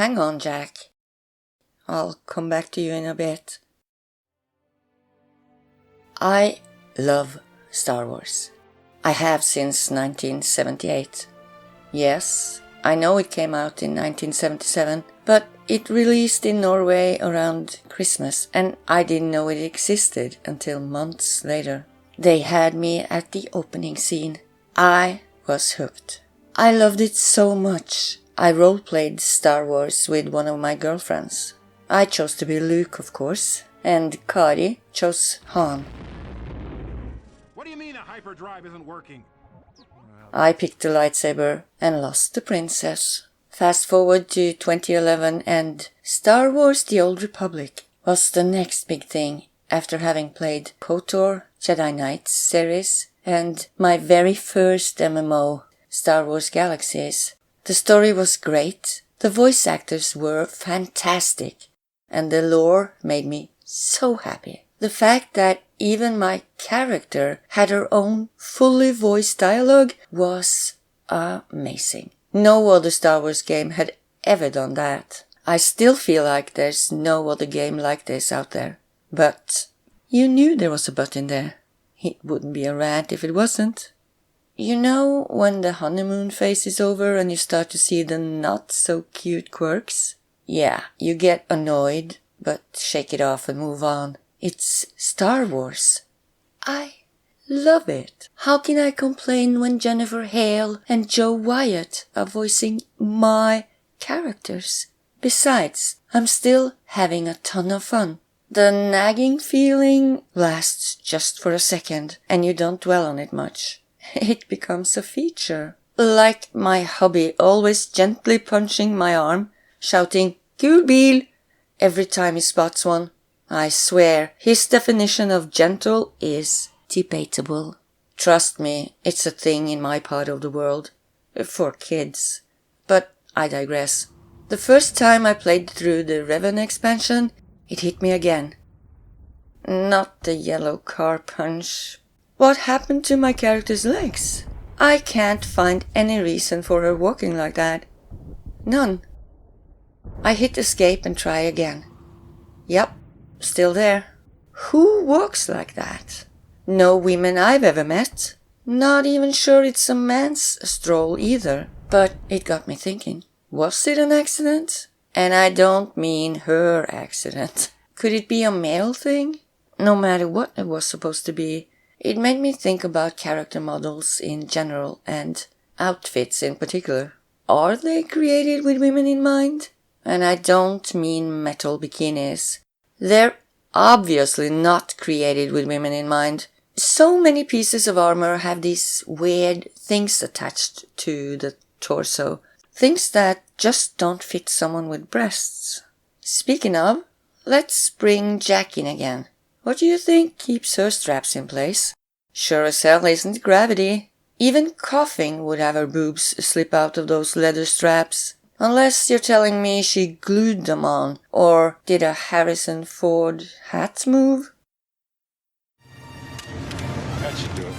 Hang on, Jack. I'll come back to you in a bit. I love Star Wars. I have since 1978. Yes, I know it came out in 1977, but it released in Norway around Christmas, and I didn't know it existed until months later. They had me at the opening scene. I was hooked. I loved it so much. I roleplayed Star Wars with one of my girlfriends. I chose to be Luke, of course, and Kari chose Han. What do you mean a hyperdrive isn't working? I picked the lightsaber and lost the princess. Fast forward to 2011 and Star Wars The Old Republic was the next big thing after having played KOTOR, Jedi Knights series, and my very first MMO, Star Wars Galaxies. The story was great, the voice actors were fantastic, and the lore made me so happy. The fact that even my character had her own fully voiced dialogue was amazing. No other Star Wars game had ever done that. I still feel like there's no other game like this out there. But you knew there was a but in there. It wouldn't be a rant if it wasn't. You know when the honeymoon phase is over and you start to see the not so cute quirks? Yeah, you get annoyed, but shake it off and move on. It's Star Wars. I love it. How can I complain when Jennifer Hale and Joe Wyatt are voicing my characters? Besides, I'm still having a ton of fun. The nagging feeling lasts just for a second and you don't dwell on it much. It becomes a feature. Like my hubby always gently punching my arm, shouting, "Cool Bill," every time he spots one. I swear, his definition of gentle is debatable. Trust me, it's a thing in my part of the world. For kids. But I digress. The first time I played through the Revan expansion, it hit me again. Not the yellow car punch. What happened to my character's legs? I can't find any reason for her walking like that. None. I hit escape and try again. Yep, still there. Who walks like that? No women I've ever met. Not even sure it's a man's stroll either. But it got me thinking. Was it an accident? And I don't mean her accident. Could it be a male thing? No matter what it was supposed to be, it made me think about character models in general and outfits in particular. Are they created with women in mind? And I don't mean metal bikinis. They're obviously not created with women in mind. So many pieces of armor have these weird things attached to the torso. Things that just don't fit someone with breasts. Speaking of, let's bring Jack in again. What do you think keeps her straps in place? Sure as hell isn't gravity. Even coughing would have her boobs slip out of those leather straps. Unless you're telling me she glued them on, or did a Harrison Ford hat move? That should do it.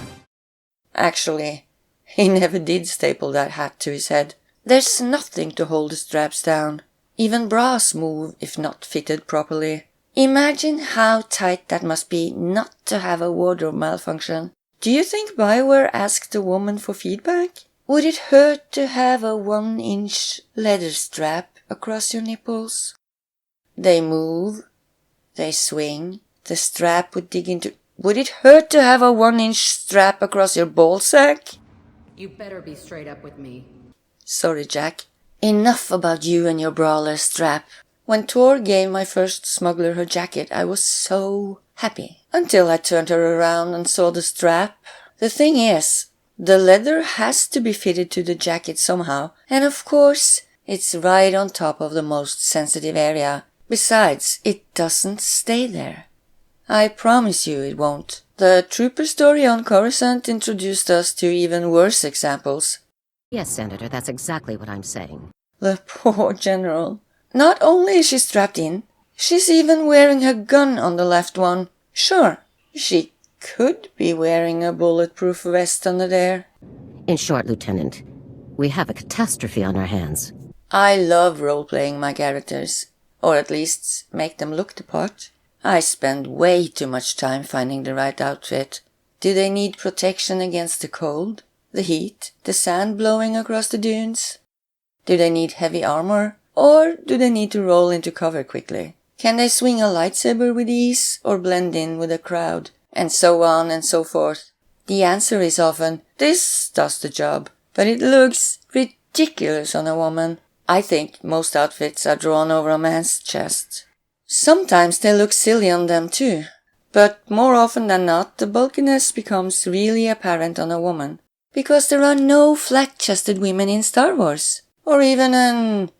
Actually, he never did staple that hat to his head. There's nothing to hold the straps down. Even bras move if not fitted properly. Imagine how tight that must be not to have a wardrobe malfunction. Do you think Bioware asked the woman for feedback? Would it hurt to have a 1-inch leather strap across your nipples? They move. They swing. The strap would dig into... Would it hurt to have a 1-inch strap across your ballsack? You better be straight up with me. Sorry, Jack. Enough about you and your brawler strap. When Tor gave my first smuggler her jacket, I was so happy. Until I turned her around and saw the strap. The thing is, the leather has to be fitted to the jacket somehow. And of course, it's right on top of the most sensitive area. Besides, it doesn't stay there. I promise you it won't. The trooper story on Coruscant introduced us to even worse examples. Yes, Senator, that's exactly what I'm saying. The poor general. Not only is she strapped in, she's even wearing her gun on the left one. Sure, she could be wearing a bulletproof vest under there. In short, Lieutenant, we have a catastrophe on our hands. I love role-playing my characters, or at least make them look the part. I spend way too much time finding the right outfit. Do they need protection against the cold, the heat, the sand blowing across the dunes? Do they need heavy armor, or do they need to roll into cover quickly? Can they swing a lightsaber with ease, or blend in with the crowd? And so on and so forth. The answer is often, this does the job, but it looks ridiculous on a woman. I think most outfits are drawn over a man's chest. Sometimes they look silly on them too, but more often than not, the bulkiness becomes really apparent on a woman, because there are no flat-chested women in Star Wars, or even an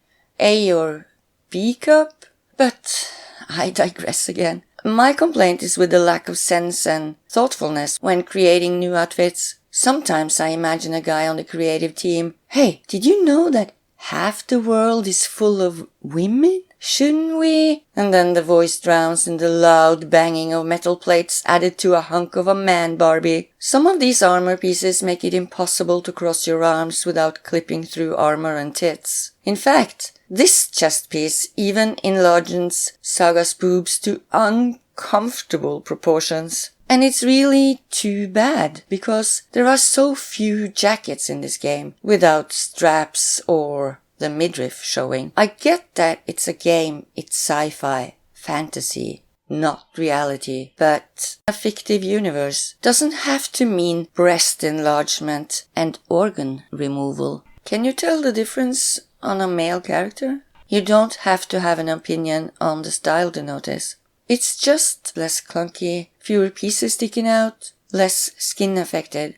A or B cup. But I digress again. My complaint is with the lack of sense and thoughtfulness when creating new outfits. Sometimes I imagine a guy on the creative team, hey, did you know that half the world is full of women? Shouldn't we? And then the voice drowns in the loud banging of metal plates added to a hunk of a Man-Barbie. Some of these armor pieces make it impossible to cross your arms without clipping through armor and tits. In fact, this chest piece even enlarges Saga's boobs to uncomfortable proportions. And it's really too bad, because there are so few jackets in this game without straps or the midriff showing. I get that it's a game, it's sci-fi, fantasy, not reality, but a fictive universe doesn't have to mean breast enlargement and organ removal. Can you tell the difference on a male character? You don't have to have an opinion on the style to notice. It's just less clunky, fewer pieces sticking out, less skin affected.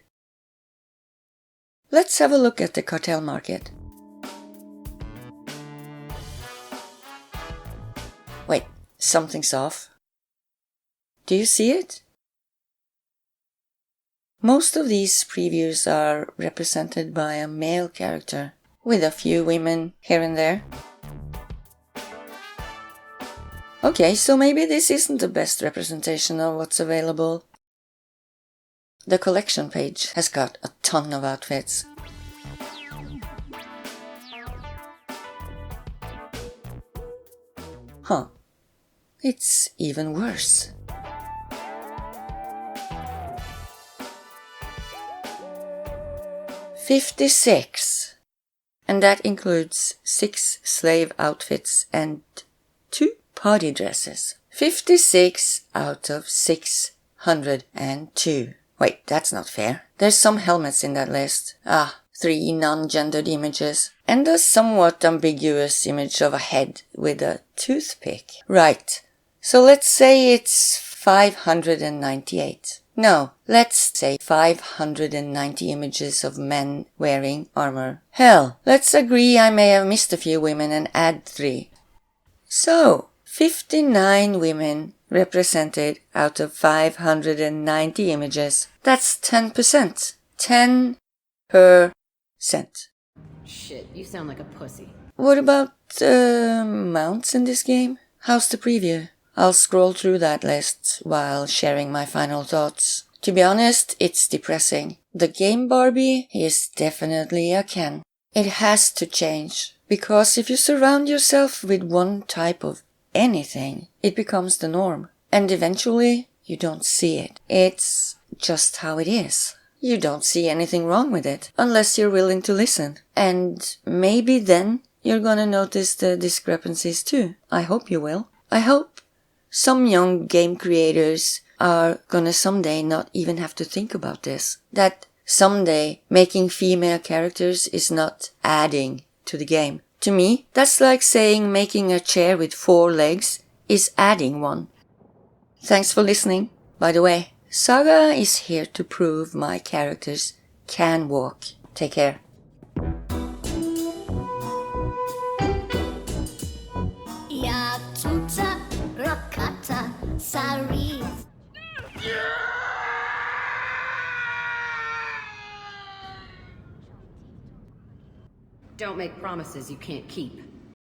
Let's have a look at the cartel market. Wait, something's off. Do you see it? Most of these previews are represented by a male character, with a few women here and there. Okay, so maybe this isn't the best representation of what's available. The collection page has got a ton of outfits. Huh. It's even worse. $56. And that includes 6 slave outfits and 2 party dresses. 56 out of 602. Wait, that's not fair. There's some helmets in that list. 3 non-gendered images. And a somewhat ambiguous image of a head with a toothpick. Right. So let's say it's 598. No, let's say 590 images of men wearing armor. Hell, let's agree I may have missed a few women and add 3. So, 59 women represented out of 590 images. That's 10%. 10%. Shit, you sound like a pussy. What about mounts in this game? How's the preview? I'll scroll through that list while sharing my final thoughts. To be honest, it's depressing. The game Barbie is definitely a Ken. It has to change, because if you surround yourself with one type of anything, it becomes the norm. And eventually, you don't see it. It's just how it is. You don't see anything wrong with it, unless you're willing to listen. And maybe then you're gonna notice the discrepancies too. I hope you will. I hope some young game creators are gonna someday not even have to think about this. That someday making female characters is not adding to the game. To me, that's like saying making a chair with 4 legs is adding one. Thanks for listening. By the way, Saga is here to prove my characters can walk. Take care. Don't make promises you can't keep.